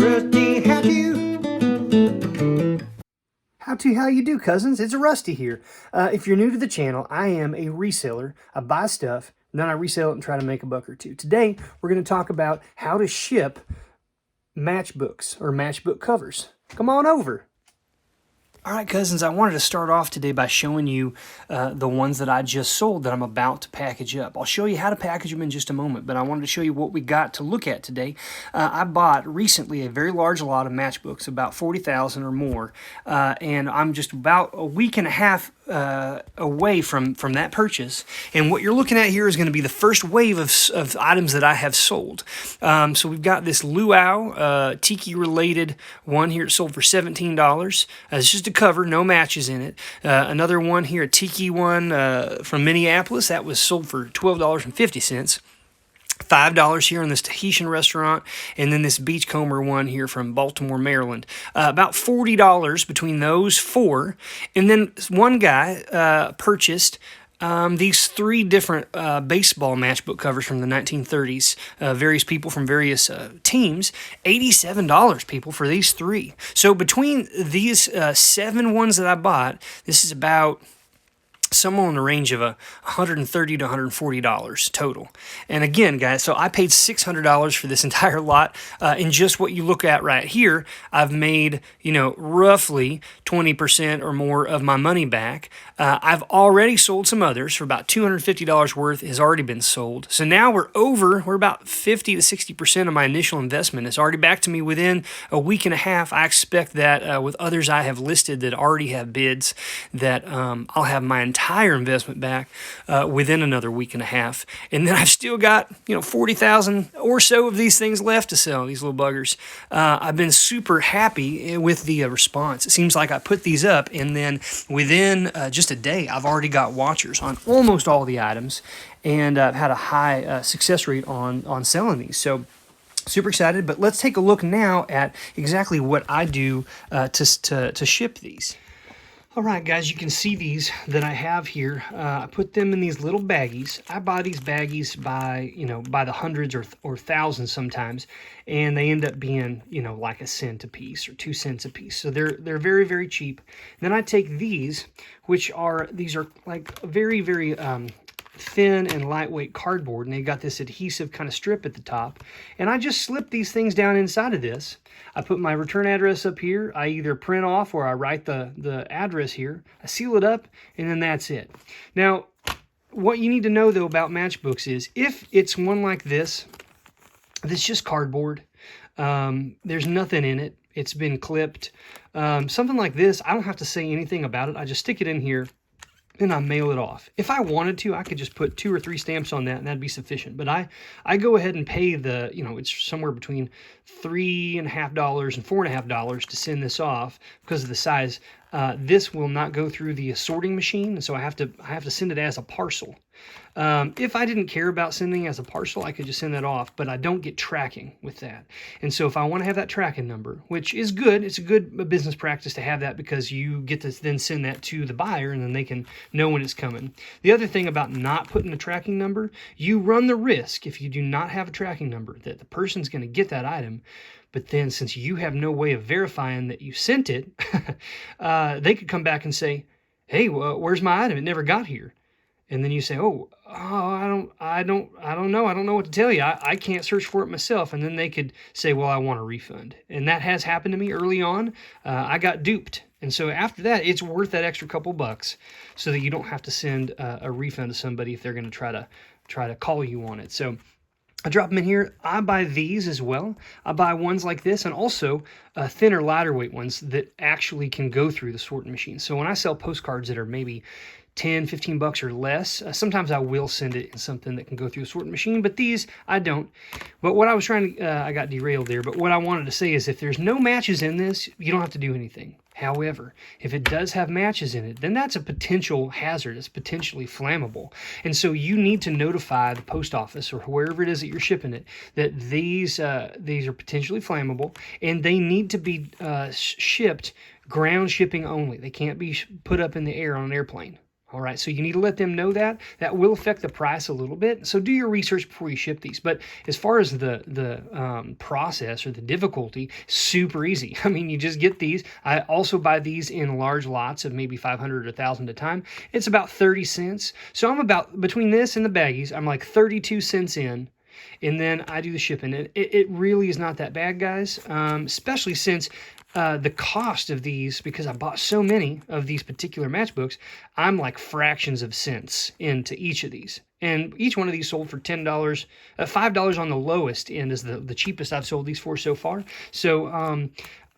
Rusty, how you do, cousins? It's Rusty here. If you're new to the channel, I am a reseller. I buy stuff, and then I resell it and try to make a buck or two. Today, we're going to talk about how to ship matchbooks or matchbook covers. Come on over. All right, cousins, I wanted to start off today by showing you the ones that I just sold that I'm about to package up. I'll show you how to package them in just a moment, but I wanted to show you what we got to look at today. I bought recently a very large lot of matchbooks, about 40,000 or more, and I'm just about a week and a half away from that purchase. And what you're looking at here is going to be the first wave of items that I have sold. So we've got this luau tiki-related one here. It sold for $17. It's just a cover, no matches in it. Another one here, a tiki one from Minneapolis, that was sold for $12.50. $5 here in this Tahitian restaurant, and then this beachcomber one here from Baltimore, Maryland. About $40 between those four. And then one guy purchased these three different baseball matchbook covers from the 1930s, various people from various teams, $87 people for these three. So between these 7 ones that I bought, this is about somewhere in the range of $130 to $140 total. And again, guys, so I paid $600 for this entire lot. And just what you look at right here, I've made, roughly 20% or more of my money back. I've already sold some others for about $250 worth has already been sold. So now we're about 50 to 60% of my initial investment. It's already back to me within a week and a half. I expect that with others I have listed that already have bids that I'll have my entire investment back within another week and a half. And then I've still got 40,000 or so of these things left to sell, these little buggers. I've been super happy with the response. It seems like I put these up, and then within just a day, I've already got watchers on almost all the items, and I've had a high success rate on selling these. So super excited, but let's take a look now at exactly what I do to ship these. All right, guys, you can see these that I have here. I put them in these little baggies. I buy these baggies by the hundreds or thousands sometimes, and they end up being, like a cent a piece or 2 cents a piece. So they're very, very cheap. Then I take these, these are like very, very thin and lightweight cardboard, and they got this adhesive kind of strip at the top, and I just slip these things down inside of this. I put my return address up here. I either print off or I write the address here. I seal it up, and then that's it. Now, what you need to know, though, about matchbooks is if it's one like this, that's just cardboard. There's nothing in it. It's been clipped. Something like this, I don't have to say anything about it. I just stick it in here, and I mail it off. If I wanted to, I could just put 2 or 3 stamps on that, and that'd be sufficient. But I go ahead and pay it's somewhere between $3.50 and $4.50 to send this off because of the size. This will not go through the sorting machine, so I have to send it as a parcel. If I didn't care about sending as a parcel, I could just send that off, but I don't get tracking with that. And so if I want to have that tracking number, which is good, it's a good business practice to have that because you get to then send that to the buyer and then they can know when it's coming. The other thing about not putting a tracking number, you run the risk if you do not have a tracking number that the person's going to get that item. But then since you have no way of verifying that you sent it, they could come back and say, hey, well, where's my item? It never got here. And then you say, I don't know. I don't know what to tell you. I can't search for it myself. And then they could say, well, I want a refund. And that has happened to me early on. I got duped. And so after that, it's worth that extra couple bucks so that you don't have to send a refund to somebody if they're going to try to call you on it. So I drop them in here. I buy these as well. I buy ones like this and also thinner, lighter weight ones that actually can go through the sorting machine. So when I sell postcards that are maybe 10, 15 bucks or less, sometimes I will send it in something that can go through a sorting machine, but these I don't. But what I was trying to, I got derailed there, but what I wanted to say is if there's no matches in this, you don't have to do anything. However, if it does have matches in it, then that's a potential hazard. It's potentially flammable. And so you need to notify the post office or wherever it is that you're shipping it that these are potentially flammable, and they need to be shipped ground shipping only. They can't be put up in the air on an airplane. All right, so you need to let them know that. That will affect the price a little bit. So do your research before you ship these. But as far as the process or the difficulty, super easy. I mean, you just get these. I also buy these in large lots of maybe 500 or 1,000 at a time. It's about 30 cents. So I'm about, between this and the baggies, I'm like 32 cents in. And then I do the shipping. It really is not that bad, guys, especially since the cost of these, because I bought so many of these particular matchbooks, I'm like fractions of cents into each of these. And each one of these sold for $10, $5 on the lowest end is the cheapest I've sold these for so far. So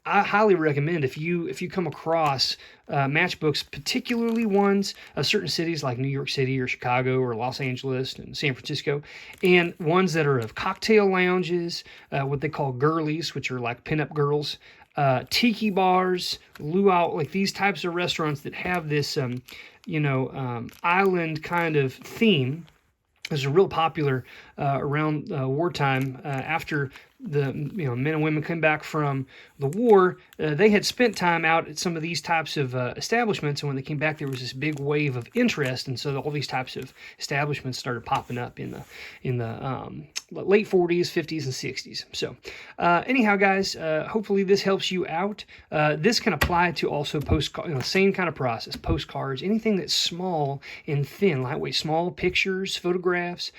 I highly recommend if you come across matchbooks, particularly ones of certain cities like New York City or Chicago or Los Angeles and San Francisco, and ones that are of cocktail lounges, what they call girlies, which are like pinup girls, tiki bars, luau, like these types of restaurants that have this, island kind of theme. This is real popular around wartime. After the men and women came back from the war, they had spent time out at some of these types of establishments, and when they came back, there was this big wave of interest, and so all these types of establishments started popping up in the late 40s, 50s, and 60s. So anyhow, guys, hopefully this helps you out. This can apply to also postcards, same kind of process, postcards, anything that's small and thin, lightweight, small pictures, photographs,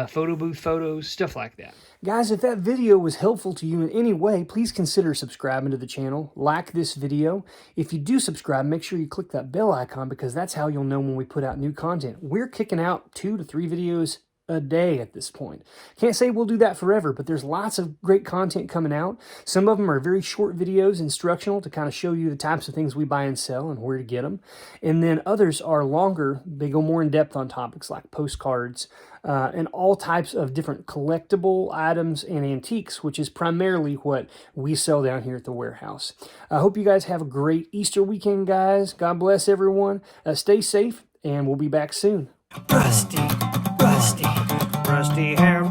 photo booth photos, stuff like that. Guys, if that video was helpful to you in any way, please consider subscribing to the channel, like this video. If you do subscribe, make sure you click that bell icon, because that's how you'll know when we put out new content. We're kicking out 2 to 3 videos a day at this point. Can't say we'll do that forever, but there's lots of great content coming out. Some of them are very short videos, instructional, to kind of show you the types of things we buy and sell and where to get them. And then others are longer. They go more in depth on topics like postcards, and all types of different collectible items and antiques, which is primarily what we sell down here at the warehouse. I hope you guys have a great Easter weekend, guys. God bless everyone. Stay safe, and we'll be back soon. Rusty hair.